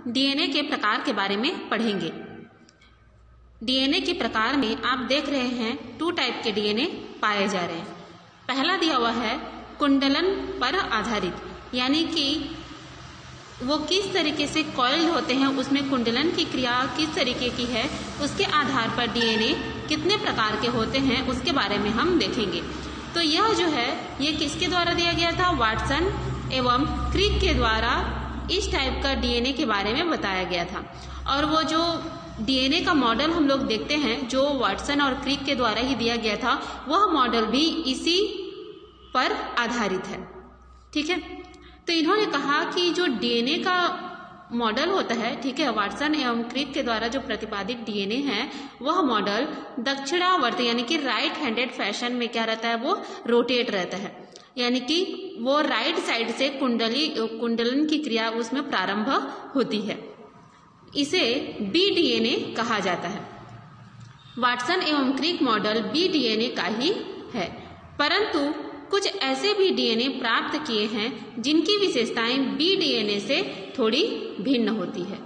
DNA के प्रकार के बारे में पढ़ेंगे। डीएनए के प्रकार में आप देख रहे हैं 2 टाइप के डीएनए पाए जा रहे हैं। पहला दिया हुआ है कुंडलन पर आधारित, यानी कि वो किस तरीके से कॉइल्ड होते हैं, उसमें कुंडलन की क्रिया किस तरीके की है, उसके आधार पर डीएनए कितने प्रकार के होते हैं उसके बारे में हम देखेंगे। तो यह जो है ये किसके द्वारा दिया गया था, वाटसन एवं क्रिक के द्वारा इस टाइप का डीएनए के बारे में बताया गया था। और वो जो डीएनए का मॉडल हम लोग देखते हैं जो वाटसन और क्रिक के द्वारा ही दिया गया था, वह मॉडल भी इसी पर आधारित है। ठीक है, तो इन्होंने कहा कि जो डीएनए का मॉडल होता है, ठीक है, वाटसन एवं क्रिक के द्वारा जो प्रतिपादित डीएनए है वह मॉडल दक्षिणावर्त यानी कि राइट हैंडेड फैशन में क्या रहता है, वो रोटेट रहता है, यानी कि वो राइट साइड से कुंडलन की क्रिया उसमें प्रारंभ होती है। इसे बी डीएनए कहा जाता है। वाटसन एवं क्रिक मॉडल बी डीएनए का ही है, परंतु कुछ ऐसे भी डीएनए प्राप्त किए हैं जिनकी विशेषताएं बी डीएनए से थोड़ी भिन्न होती है।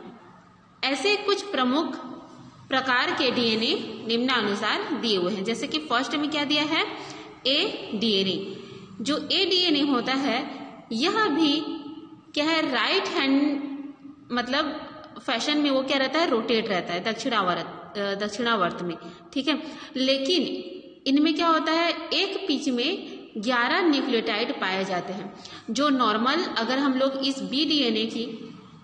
ऐसे कुछ प्रमुख प्रकार के डीएनए निम्नानुसार दिए हुए हैं, जैसे कि फर्स्ट में क्या दिया है, ए डीएनए। जो ए डीएनए होता है यह भी क्या है, राइट हैंड मतलब फैशन में वो क्या रहता है, रोटेट रहता है दक्षिणावर्त में। ठीक है, लेकिन इनमें क्या होता है, एक पिच में 11 न्यूक्लियोटाइड पाए जाते हैं। जो नॉर्मल अगर हम लोग इस बी डीएनए की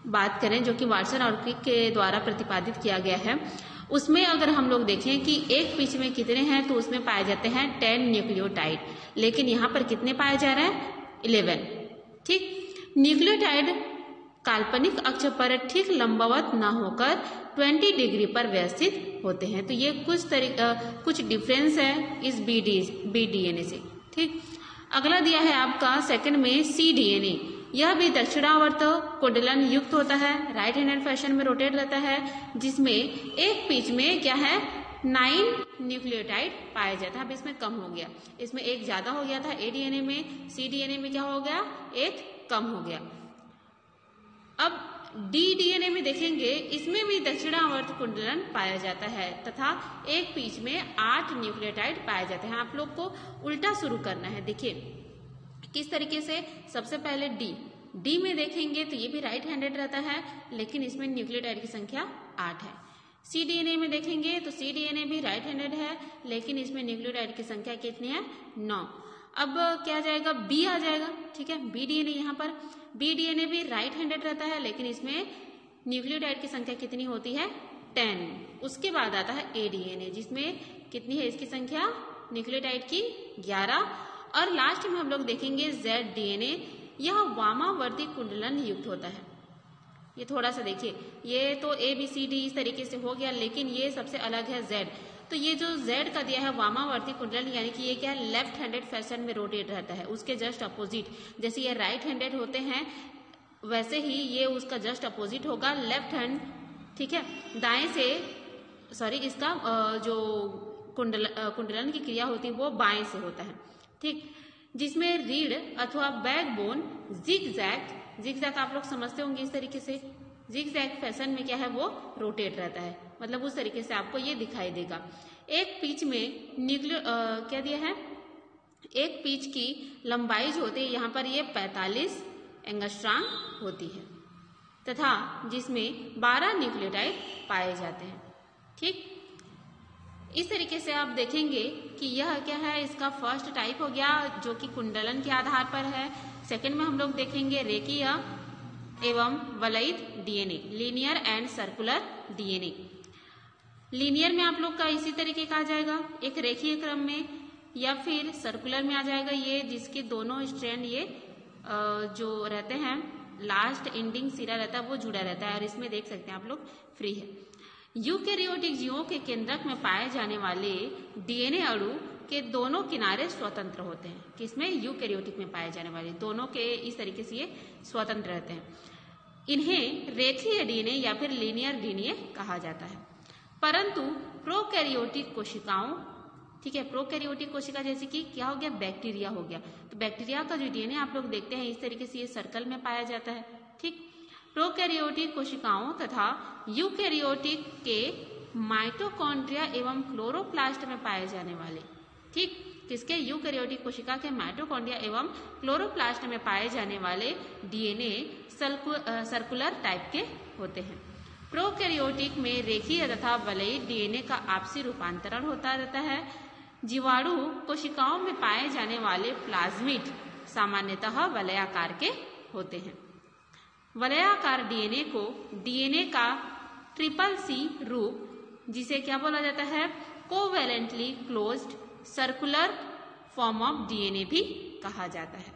बात करें जो कि वाटसन और क्रिक के द्वारा प्रतिपादित किया गया है, उसमें अगर हम लोग देखें कि एक पिच में कितने हैं तो उसमें पाए जाते हैं 10 न्यूक्लियोटाइड, लेकिन यहाँ पर कितने पाए जा रहे हैं, 11। ठीक, न्यूक्लियोटाइड काल्पनिक अक्ष पर ठीक लंबवत न होकर 20 डिग्री पर व्यवस्थित होते हैं। तो ये कुछ डिफरेंस है इस बी डीएनए से। ठीक, अगला दिया है आपका सेकंड में सी डीएनए। यह भी दक्षिणावर्त कुंडलन युक्त होता है, राइट हैंडेड फैशन में रोटेट रहता है, जिसमें एक पिच में क्या है, 9 न्यूक्लियोटाइड पाया जाता है। अब इसमें कम हो गया, इसमें एक ज्यादा हो गया था ए डीएनए में, सी डीएनए में क्या हो गया, एक कम हो गया। अब डी डीएनए में देखेंगे, इसमें भी दक्षिणावर्त कुंडलन पाया जाता है तथा एक पिच में 8 न्यूक्लियोटाइड पाए जाते हैं। आप लोग को उल्टा शुरू करना है। देखिए किस तरीके से, सबसे पहले डी में देखेंगे तो ये भी राइट हैंडेड रहता है, लेकिन इसमें न्यूक्लियोटाइड की संख्या 8 है। सी डीएनए में देखेंगे तो सी डीएनए भी राइट हैंडेड है, लेकिन इसमें न्यूक्लियोटाइड की संख्या कितनी है, 9। अब क्या आ जाएगा, बी आ जाएगा। ठीक है, बी डीएनए यहाँ पर बी डीएनए भी राइट हैंडेड रहता है, लेकिन इसमें न्यूक्लियोटाइड की संख्या कितनी होती है, 10। उसके बाद आता है ए डीएनए, जिसमें कितनी है इसकी संख्या, न्यूक्लियोटाइड की 11। और लास्ट में हम लोग देखेंगे जेड डीएनए। यह वामावर्ती कुंडलन युक्त होता है। ये थोड़ा सा देखिए, ये तो ए बी सी डी इस तरीके से हो गया, लेकिन ये सबसे अलग है जेड। तो ये जो जेड का दिया है वामावर्ती कुंडलन, यानी कि ये क्या है, लेफ्ट हैंडेड फैशन में रोटेट रहता है। उसके जस्ट अपोजिट, जैसे ये राइट हैंडेड होते हैं वैसे ही ये उसका जस्ट अपोजिट होगा, लेफ्ट हैंड। ठीक है, दाएं से इसका जो कुंडलन की क्रिया होती है वो बाएं से होता है। ठीक, जिसमें रीढ़ अथवा बैकबोन जिगजैग आप लोग समझते होंगे, इस तरीके से जिगजैग फैशन में क्या है, वो रोटेट रहता है, मतलब उस तरीके से आपको ये दिखाई देगा। एक पिच में क्या दिया है, एक पिच की लंबाई जो होती है यहाँ पर ये 45 एंगस्ट्रॉम होती है तथा जिसमें 12 न्यूक्लियोटाइड पाए जाते हैं। ठीक, इस तरीके से आप देखेंगे कि यह क्या है, इसका फर्स्ट टाइप हो गया जो कि कुंडलन के आधार पर है। सेकंड में हम लोग देखेंगे रेखीय एवं वलयित DNA, linear and circular DNA. Linear में आप लोग का इसी तरीके का आ जाएगा, एक रेखीय क्रम में, या फिर सर्कुलर में आ जाएगा ये जिसके दोनों स्ट्रैंड ये जो रहते हैं, लास्ट एंडिंग सिरा रहता है वो जुड़ा रहता है, और इसमें देख सकते हैं आप लोग फ्री है। यूकैरियोटिक जीवों के केंद्रक में पाए जाने वाले डीएनए अणु के दोनों किनारे स्वतंत्र होते हैं। किसमें, यूकैरियोटिक में पाए जाने वाले दोनों के इस तरीके से ये स्वतंत्र रहते हैं। इन्हें रेखीय डीएनए या फिर लीनियर डीएनए कहा जाता है। परंतु प्रोकैरियोटिक कोशिकाओं, ठीक है, प्रोकैरियोटिक कोशिका जैसे कि क्या हो गया, बैक्टीरिया हो गया, तो बैक्टीरिया का जो डीएनए आप लोग देखते हैं इस तरीके से ये सर्कल में पाया जाता है। ठीक, प्रोकैरियोटिक कोशिकाओं तथा यूकैरियोटिक के माइटोकॉन्ड्रिया एवं क्लोरोप्लास्ट में पाए जाने वाले, ठीक, किसके, यूकैरियोटिक कोशिका के माइटोकॉन्ड्रिया एवं क्लोरोप्लास्ट में पाए जाने वाले डीएनए सर्कुलर टाइप के होते हैं। प्रोकैरियोटिक में रेखीय तथा वलयी डीएनए का आपसी रूपांतरण होता रहता है। जीवाणु कोशिकाओं में पाए जाने वाले प्लाज्मिड सामान्यतः वलयाकार के होते हैं। वलयाकार डीएनए को डीएनए का ट्रिपल सी रूप, जिसे क्या बोला जाता है, covalently closed circular form of DNA भी कहा जाता है।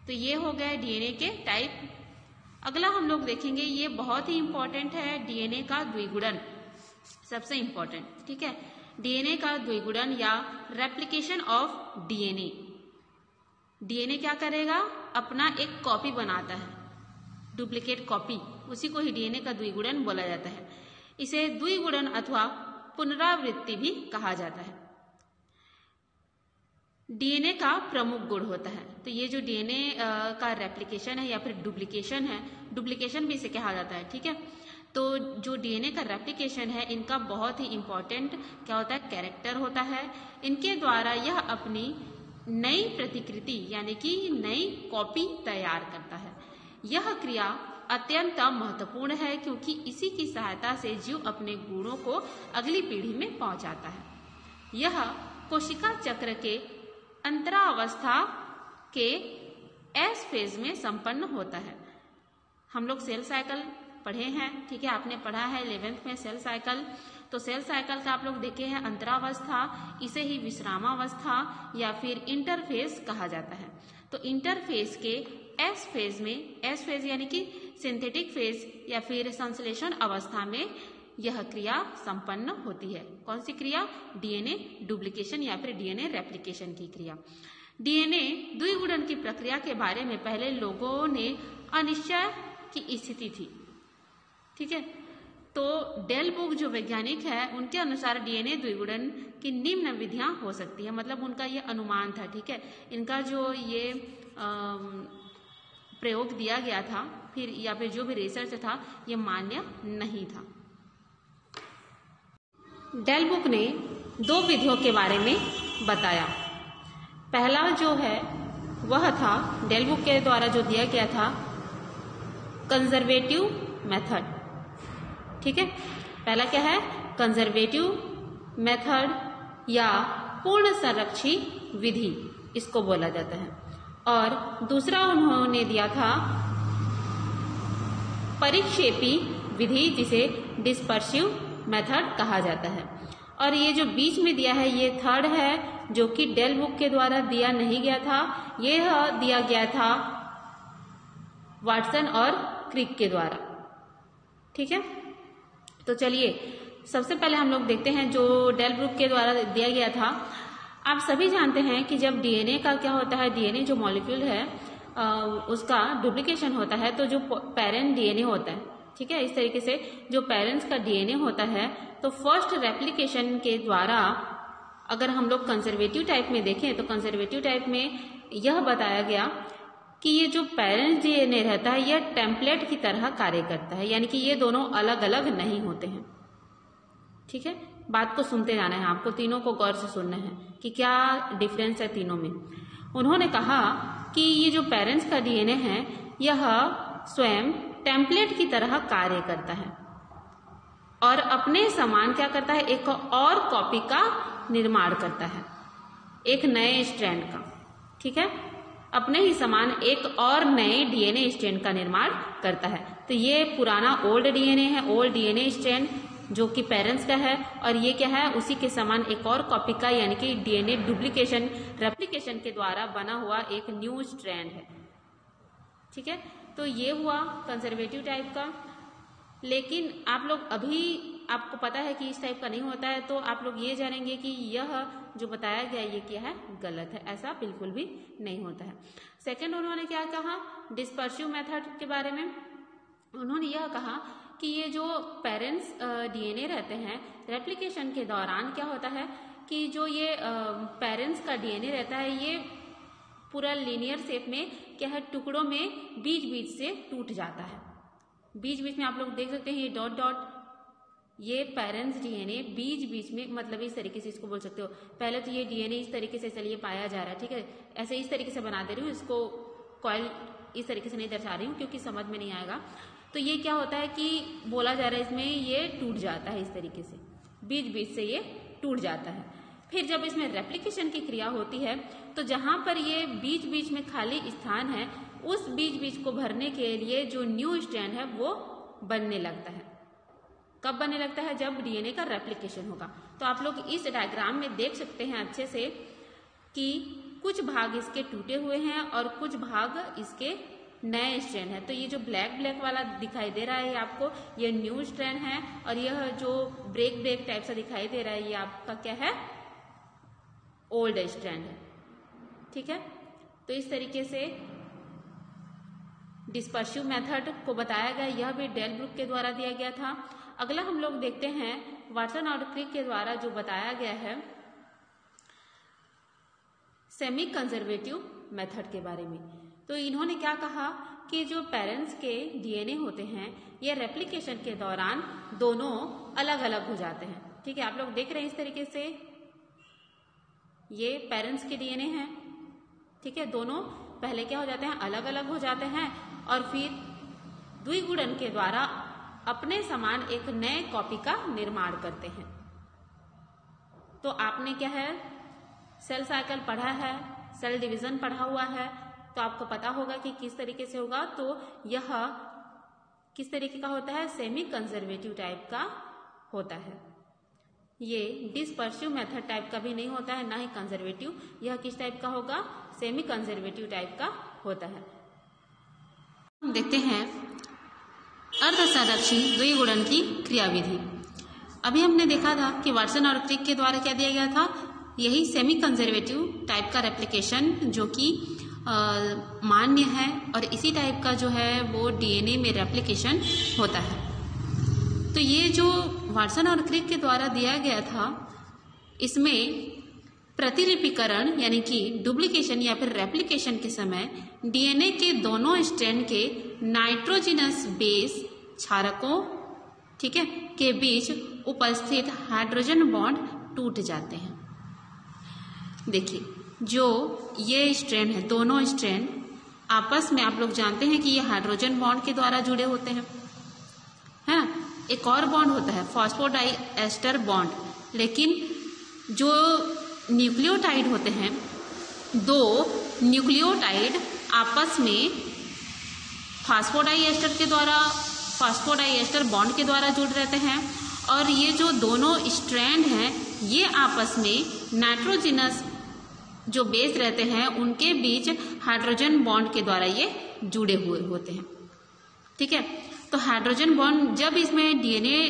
तो ये हो गए डीएनए के टाइप। अगला हम लोग देखेंगे, ये बहुत ही इंपॉर्टेंट है, डीएनए का द्विगुणन, सबसे इंपॉर्टेंट, ठीक है। डीएनए का द्विगुणन या रेप्लिकेशन ऑफ डीएनए। डीएनए क्या करेगा, अपना एक कॉपी बनाता है, डुप्लीकेट कॉपी, उसी को ही डीएनए का द्विगुणन बोला जाता है। इसे द्विगुणन अथवा पुनरावृत्ति भी कहा जाता है। डीएनए का प्रमुख गुण होता है, तो ये जो डीएनए का रेप्लिकेशन है या फिर डुप्लीकेशन है, डुप्लीकेशन भी इसे कहा जाता है, ठीक है। तो जो डीएनए का रेप्लिकेशन है, इनका बहुत ही इंपॉर्टेंट क्या होता है, कैरेक्टर होता है। इनके द्वारा यह अपनी नई प्रतिकृति यानी कि नई कॉपी तैयार करता है। यह क्रिया अत्यंत महत्वपूर्ण है क्योंकि इसी की सहायता से जीव अपने गुणों को अगली पीढ़ी में पहुंचाता है। यह कोशिका चक्र के अंतरावस्था के एस फेज में संपन्न होता है। हम लोग सेल साइकिल पढ़े हैं, ठीक है, आपने पढ़ा है 11th में सेल साइकिल। तो सेल साइकिल का आप लोग देखे हैं अंतरावस्था, इसे ही विश्रामावस्था या फिर इंटरफेज कहा जाता है। तो इंटरफेज के एस फेज में, एस फेज यानी कि सिंथेटिक फेज या फिर संश्लेषण अवस्था में यह क्रिया संपन्न होती है। कौन सी क्रिया, डीएनए डुप्लीकेशन या फिर डीएनए रेप्लिकेशन की क्रिया। डीएनए द्विगुणन की प्रक्रिया के बारे में पहले लोगों ने अनिश्चय की स्थिति थी, ठीक है। तो डेल बुक जो वैज्ञानिक है, उनके अनुसार डीएनए द्विगुणन की निम्न विधियां हो सकती है, मतलब उनका ये अनुमान था, ठीक है। इनका जो ये प्रयोग दिया गया था फिर या फिर जो भी रिसर्च था, ये मान्य नहीं था। डेल बुक ने 2 विधियों के बारे में बताया। पहला जो है वह था, डेल बुक के द्वारा जो दिया गया था, कंजर्वेटिव मेथड, ठीक है। पहला क्या है, कंजर्वेटिव मेथड या पूर्ण संरक्षी विधि, इसको बोला जाता है। और दूसरा उन्होंने दिया था परिक्षेपी विधि, जिसे डिस्पर्सिव मेथड कहा जाता है। और ये जो बीच में दिया है, ये थर्ड है, जो कि डेल बुक के द्वारा दिया नहीं गया था, ये दिया गया था वाटसन और क्रिक के द्वारा, ठीक है। तो चलिए सबसे पहले हम लोग देखते हैं जो डेल बुक के द्वारा दिया गया था। आप सभी जानते हैं कि जब डीएनए का क्या होता है, डीएनए जो मॉलिक्यूल है उसका डुप्लीकेशन होता है, तो जो पेरेंट डीएनए होता है, ठीक है, इस तरीके से जो पेरेंट्स का डीएनए होता है, तो फर्स्ट रेप्लिकेशन के द्वारा अगर हम लोग कंजर्वेटिव टाइप में देखें, तो कंजर्वेटिव टाइप में यह बताया गया कि ये जो पेरेंट्स डीएनए रहता है, यह टेम्पलेट की तरह कार्य करता है, यानी कि ये दोनों अलग अलग नहीं होते हैं, ठीक है। बात को सुनते जाना है आपको, तीनों को गौर से सुनना है कि क्या डिफरेंस है तीनों में। उन्होंने कहा कि ये जो पेरेंट्स का डीएनए है, यह स्वयं टेम्पलेट की तरह कार्य करता है और अपने समान क्या करता है, एक और कॉपी का निर्माण करता है, एक नए स्ट्रैंड का, ठीक है। अपने ही समान एक और नए डीएनए स्ट्रैंड का निर्माण करता है। तो ये पुराना ओल्ड डीएनए है, ओल्ड डीएनए स्ट्रैंड जो कि पेरेंट्स का है, और ये क्या है, उसी के समान एक और कॉपी का यानी कि डीएनए डुप्लीकेशन रेप्लिकेशन के द्वारा बना हुआ एक न्यू स्ट्रैंड है, ठीक है। तो ये हुआ कंजर्वेटिव टाइप का। लेकिन आप लोग अभी आपको पता है कि इस टाइप का नहीं होता है, तो आप लोग ये जानेंगे कि यह जो बताया गया ये क्या है, गलत है, ऐसा बिल्कुल भी नहीं होता है। सेकंड उन्होंने क्या कहा, डिस्पर्सिव मेथड के बारे में। उन्होंने यह कहा कि ये जो पेरेंट्स डीएनए रहते हैं, रेप्लिकेशन के दौरान क्या होता है कि जो ये पेरेंट्स का डीएनए रहता है, ये पूरा लीनियर शेप में क्या है, टुकड़ों में बीच बीच से टूट जाता है, बीच बीच में आप लोग देख सकते हैं ये डॉट डॉट, ये पेरेंट्स डीएनए बीच बीच में, मतलब इस तरीके से इसको बोल सकते हो। पहले तो ये डीएनए इस तरीके से चलिए पाया जा रहा है, ठीक है, ऐसे इस तरीके से बना दे रही हूँ, इसको कॉइल इस तरीके से नहीं दर्शा रही हूँ क्योंकि समझ में नहीं आएगा। तो ये क्या होता है कि बोला जा रहा है इसमें ये टूट जाता है, इस तरीके से बीच बीच से ये टूट जाता है। फिर जब इसमें रेप्लिकेशन की क्रिया होती है तो जहां पर ये बीच बीच में खाली स्थान है, उस बीच बीच को भरने के लिए जो न्यू स्ट्रैंड है वो बनने लगता है। कब बनने लगता है? जब डीएनए का रेप्लिकेशन होगा। तो आप लोग इस डायग्राम में देख सकते हैं अच्छे से कि कुछ भाग इसके टूटे हुए हैं और कुछ भाग इसके नए स्ट्रैंड है। तो ये जो ब्लैक ब्लैक वाला दिखाई दे रहा है आपको, ये न्यू स्ट्रैंड है, और यह जो ब्रेक ब्रेक टाइप सा दिखाई दे रहा है ये आपका क्या है? ओल्ड स्ट्रैंड है, ठीक है। तो इस तरीके से डिस्पर्सिव मेथड को बताया गया, यह भी डेल ब्रुक के द्वारा दिया गया था। अगला हम लोग देखते हैं वाटसन और क्रिक के द्वारा जो बताया गया है सेमी कंजर्वेटिव मेथड के बारे में। तो इन्होंने क्या कहा कि जो पेरेंट्स के डीएनए होते हैं ये रेप्लिकेशन के दौरान दोनों अलग अलग हो जाते हैं, ठीक है। आप लोग देख रहे हैं इस तरीके से ये पेरेंट्स के डीएनए हैं, ठीक है। दोनों पहले क्या हो जाते हैं? अलग अलग हो जाते हैं और फिर द्विगुणन के द्वारा अपने समान एक नए कॉपी का निर्माण करते हैं। तो आपने क्या है, सेल साइकिल पढ़ा है, सेल डिवीजन पढ़ा हुआ है, तो आपको पता होगा कि किस तरीके से होगा। तो यह किस तरीके का होता है? सेमी कंजर्वेटिव टाइप का होता है। ये डिस्पर्सिव मेथड टाइप का भी नहीं होता है, ना ही कंजर्वेटिव। यह किस टाइप का होगा? सेमी कंजर्वेटिव टाइप का होता है। हम देखते हैं अर्धसंरक्षी द्विगुणन की क्रियाविधि। अभी हमने देखा था कि वाटसन और क्रिक के द्वारा क्या दिया गया था? यही सेमी कंजर्वेटिव टाइप का रेप्लिकेशन जो कि मान्य है, और इसी टाइप का जो है वो डीएनए में रेप्लिकेशन होता है। तो ये जो वाटसन और क्रिक के द्वारा दिया गया था, इसमें प्रतिलिपिकरण यानी कि डुप्लीकेशन या फिर रेप्लिकेशन के समय डीएनए के दोनों स्ट्रैंड के नाइट्रोजिनस बेस क्षारकों, ठीक है, के बीच उपस्थित हाइड्रोजन बॉन्ड टूट जाते हैं। देखिए जो ये स्ट्रैंड है, दोनों स्ट्रैंड आपस में आप लोग जानते हैं कि ये हाइड्रोजन बॉन्ड के द्वारा जुड़े होते हैं। हाँ, एक और बॉन्ड होता है फॉस्फोडाइएस्टर बॉन्ड, लेकिन जो न्यूक्लियोटाइड होते हैं, दो न्यूक्लियोटाइड आपस में फॉस्फोडाइएस्टर के द्वारा, फॉस्फोडाइएस्टर बॉन्ड के द्वारा जुड़ रहते हैं, और ये जो दोनों स्ट्रैंड हैं ये आपस में नाइट्रोजिनस जो बेस रहते हैं उनके बीच हाइड्रोजन बॉन्ड के द्वारा ये जुड़े हुए होते हैं, ठीक है। तो हाइड्रोजन बॉन्ड जब इसमें डीएनए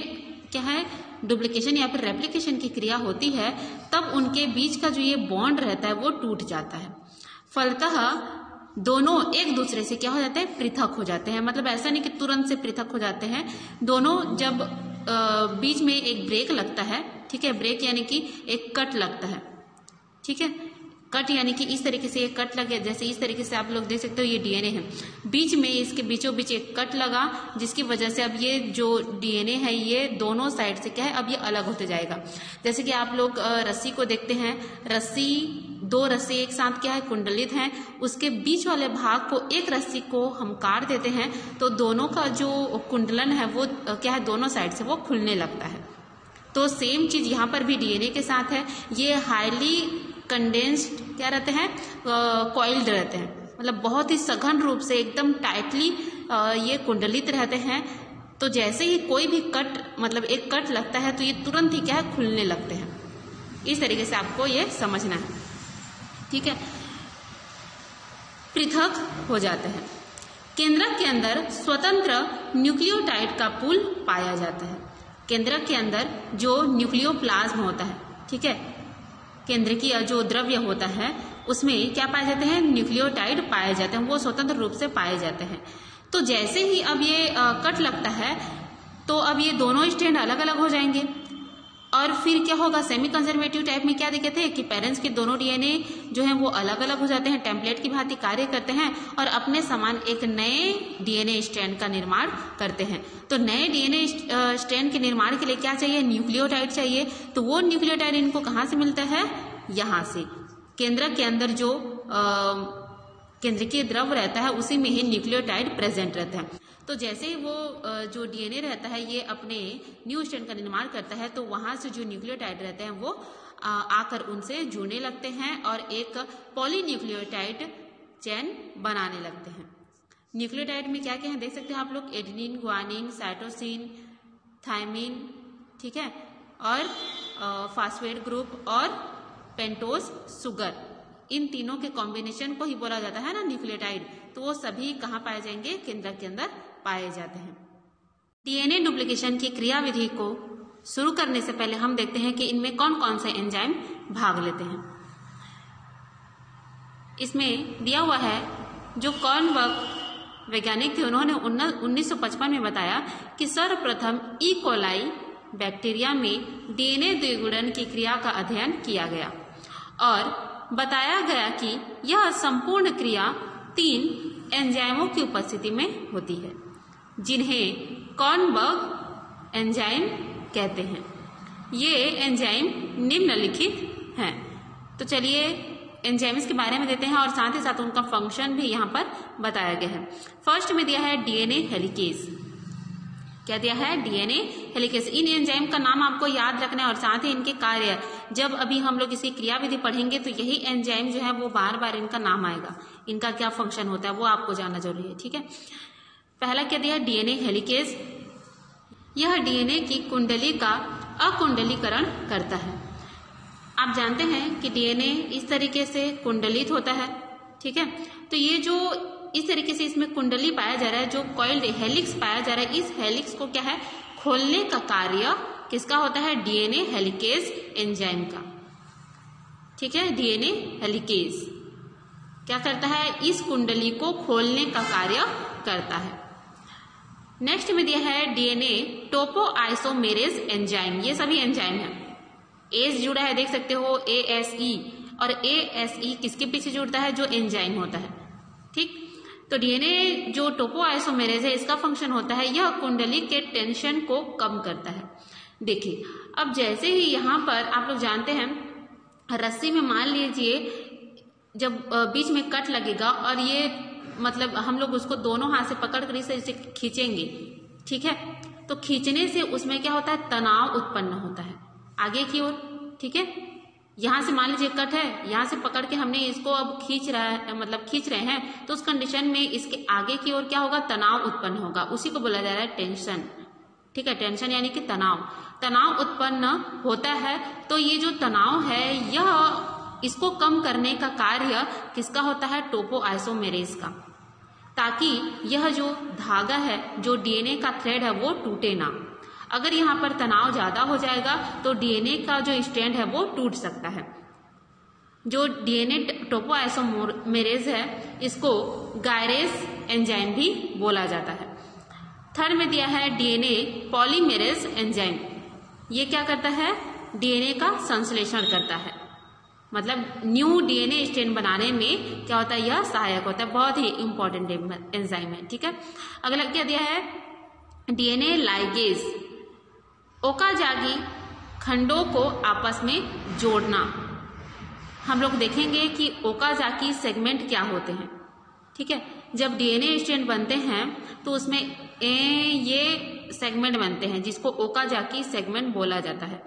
क्या है डुप्लीकेशन या फिर रेप्लिकेशन की क्रिया होती है, तब उनके बीच का जो ये बॉन्ड रहता है वो टूट जाता है। फलतः दोनों एक दूसरे से क्या हो जाते हैं? पृथक हो जाते हैं। मतलब ऐसा नहीं कि तुरंत से पृथक हो जाते हैं, दोनों जब बीच में एक ब्रेक लगता है, ठीक है, ब्रेक यानी कि एक कट लगता है, ठीक है। कट यानी कि इस तरीके से एक कट लगे, जैसे इस तरीके से आप लोग देख सकते हो ये डीएनए है, बीच में इसके बीचों बीच एक कट लगा, जिसकी वजह से अब ये जो डीएनए है ये दोनों साइड से क्या है, अब ये अलग होते जाएगा। जैसे कि आप लोग रस्सी को देखते हैं, रस्सी, दो रस्सी एक साथ क्या है कुंडलित हैं, उसके बीच वाले भाग को एक रस्सी को हम काट देते हैं तो दोनों का जो कुंडलन है वो क्या है, दोनों साइड से वो खुलने लगता है। तो सेम चीज यहाँ पर भी डीएनए के साथ है। ये हाईली कंडेंस्ड क्या रहते हैं, कॉइल्ड रहते हैं, मतलब बहुत ही सघन रूप से एकदम टाइटली ये कुंडलित रहते हैं। तो जैसे ही कोई भी कट, मतलब एक कट लगता है तो ये तुरंत ही क्या है, खुलने लगते हैं। इस तरीके से आपको ये समझना है, ठीक है। पृथक हो जाते हैं। केंद्रक के अंदर स्वतंत्र न्यूक्लियोटाइड का पूल पाया जाता है। केंद्रक के अंदर जो न्यूक्लियोप्लाज्म होता है, ठीक है, केंद्रकीय जो द्रव्य होता है उसमें क्या पाए जाते हैं, न्यूक्लियोटाइड पाए जाते हैं, वो स्वतंत्र रूप से पाए जाते हैं। तो जैसे ही अब ये कट लगता है तो अब ये दोनों स्ट्रैंड अलग अलग हो जाएंगे। और फिर क्या होगा, सेमी कंजर्वेटिव टाइप में क्या दिक्कत है कि पेरेंट्स के दोनों डीएनए जो है वो अलग अलग हो जाते हैं, टेम्पलेट की भांति कार्य करते हैं और अपने समान एक नए डीएनए स्ट्रैंड का निर्माण करते हैं। तो नए डीएनए स्ट्रैंड के निर्माण के लिए क्या चाहिए, न्यूक्लियोटाइड चाहिए। तो वो न्यूक्लियोटाइड इनको कहाँ से मिलता है, यहाँ से। केंद्रक के अंदर जो केंद्रीय द्रव रहता है उसी में ही न्यूक्लियोटाइड प्रेजेंट रहता है। तो जैसे ही वो जो डीएनए रहता है ये अपने न्यू स्ट्रैंड का निर्माण करता है, तो वहां से जो न्यूक्लियोटाइड रहते हैं वो आकर उनसे जुड़ने लगते हैं और एक पॉलीन्यूक्लियोटाइड चेन बनाने लगते हैं। न्यूक्लियोटाइड में क्या क्या है देख सकते हैं आप लोग, एडेनिन, ग्वानिन, साइटोसिन, थायमिन, ठीक है, और फास्फेट ग्रुप और पेंटोज सुगर, इन तीनों के कॉम्बिनेशन को ही बोला जाता है ना न्यूक्लियोटाइड। तो वो सभी कहाँ पाए जाएंगे, केंद्रक के अंदर पाए जाते हैं। डीएनए डुप्लीकेशन की क्रियाविधि को शुरू करने से पहले हम देखते हैं कि इनमें कौन कौन से एंजाइम भाग लेते हैं। इसमें दिया हुआ है, जो कॉर्नबर्ग वैज्ञानिक थे उन्होंने 1955 में बताया कि सर्वप्रथम ई कोलाई बैक्टीरिया में डीएनए द्विगुणन की क्रिया का अध्ययन किया गया और बताया गया कि यह संपूर्ण क्रिया 3 एंजाइमों की उपस्थिति में होती है, जिन्हें कॉर्नबर्ग एंजाइम कहते हैं। ये एंजाइम निम्नलिखित हैं। तो चलिए एंजाइम्स के बारे में देते हैं और साथ ही साथ उनका फंक्शन भी यहाँ पर बताया गया है। फर्स्ट में दिया है डीएनए हेलिकेज। क्या दिया है, डीएनए हेलिकेज। इन एंजाइम का नाम आपको याद रखना है और साथ ही इनके कार्य। जब अभी हम लोग इसकी क्रियाविधि पढ़ेंगे तो यही एंजाइम जो है वो बार बार इनका नाम आएगा, इनका क्या फंक्शन होता है वो आपको जानना जरूरी है, ठीक है। पहला क्या दिया, डीएनए हेलिकेज। यह डीएनए की कुंडली का अकुंडलीकरण करता है। आप जानते हैं कि डीएनए इस तरीके से कुंडलित होता है, ठीक है। तो ये जो इस तरीके से इसमें कुंडली पाया जा रहा है, जो कॉइल्ड हेलिक्स पाया जा रहा है, इस हेलिक्स को क्या है, खोलने का कार्य किसका होता है, डीएनए हेलिकेज एंजाइम का, ठीक है। डीएनए हेलिकेज क्या करता है, इस कुंडली को खोलने का कार्य करता है। नेक्स्ट में दिया है डीएनए टोपोआइसोमेरेज एंजाइम। ये सभी एंजाइम है, एस जुड़ा है देख सकते हो, ASE, और ASE किसके पीछे जुड़ता है, जो एंजाइम होता है, ठीक। तो डीएनए जो टोपोआइसोमेरेज है इसका फंक्शन होता है, यह कुंडली के टेंशन को कम करता है। देखिए अब जैसे ही यहाँ पर आप लोग जानते हैं, रस्सी में मान लीजिए जब बीच में कट लगेगा और ये मतलब हम लोग उसको दोनों हाथ से पकड़ कर इसे खींचेंगे, ठीक है। तो खींचने से उसमें क्या होता है, तनाव उत्पन्न होता है आगे की ओर, ठीक है। यहाँ से मान लीजिए कट है, यहाँ से पकड़ के हमने इसको अब खींच रहे हैं, तो उस कंडीशन में इसके आगे की ओर क्या होगा, तनाव उत्पन्न होगा। उसी को बोला जा रहा है टेंशन, ठीक है। टेंशन यानी कि तनाव उत्पन्न होता है। तो ये जो तनाव है यह इसको कम करने का कार्य किसका होता है, टोपोआइसोमेरेज का, ताकि यह जो धागा है, जो डीएनए का थ्रेड है वो टूटे ना। अगर यहाँ पर तनाव ज्यादा हो जाएगा तो डीएनए का जो स्ट्रैंड है वो टूट सकता है। जो डीएनए टोपोआइसोमेरेज है इसको गायरेज एंजाइम भी बोला जाता है। थर्ड में दिया है डीएनए पॉलीमेरेज एंजाइम। ये क्या करता है, डीएनए का संश्लेषण करता है, मतलब न्यू डीएनए स्ट्रैंड बनाने में क्या होता है, यह सहायक होता है। बहुत ही इंपॉर्टेंट एंजाइम है, ठीक है। अगला क्या दिया है, डीएनए लाइगेज। ओकाजाकी खंडों को आपस में जोड़ना। हम लोग देखेंगे कि ओकाजाकी सेगमेंट क्या होते हैं, ठीक है। जब डीएनए स्ट्रैंड बनते हैं तो उसमें ये सेगमेंट बनते हैं जिसको ओकाजाकी सेगमेंट बोला जाता है।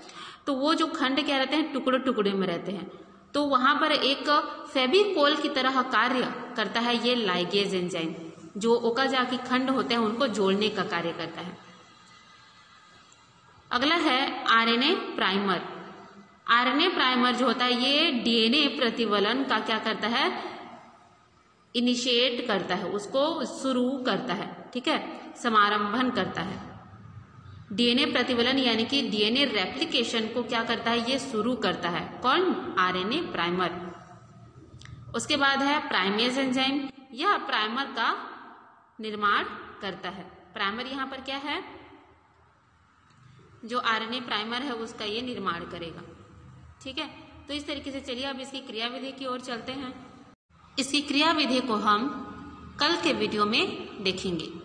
तो वो जो खंड क्या रहते हैं, टुकड़े टुकड़े में रहते हैं। तो वहां पर एक फेविकोल की तरह कार्य करता है ये लाइगेज एंजाइम, जो ओकाजाकी खंड होते हैं उनको जोड़ने का कार्य करता है। अगला है आरएनए प्राइमर। आरएनए प्राइमर जो होता है ये डीएनए प्रतिवलन का क्या करता है, इनिशिएट करता है, उसको शुरू करता है, ठीक है, समारंभन करता है। डीएनए प्रतिवलन यानी कि डीएनए रेप्लिकेशन को क्या करता है, ये शुरू करता है। कौन, आरएनए प्राइमर। उसके बाद है प्राइमेज एंजाइम। यह प्राइमर का निर्माण करता है। प्राइमर यहाँ पर क्या है, जो आरएनए प्राइमर है उसका ये निर्माण करेगा। ठीक है, तो इस तरीके से चलिए अब इसकी क्रियाविधि की ओर चलते हैं। इसकी क्रियाविधि को हम कल के वीडियो में देखेंगे।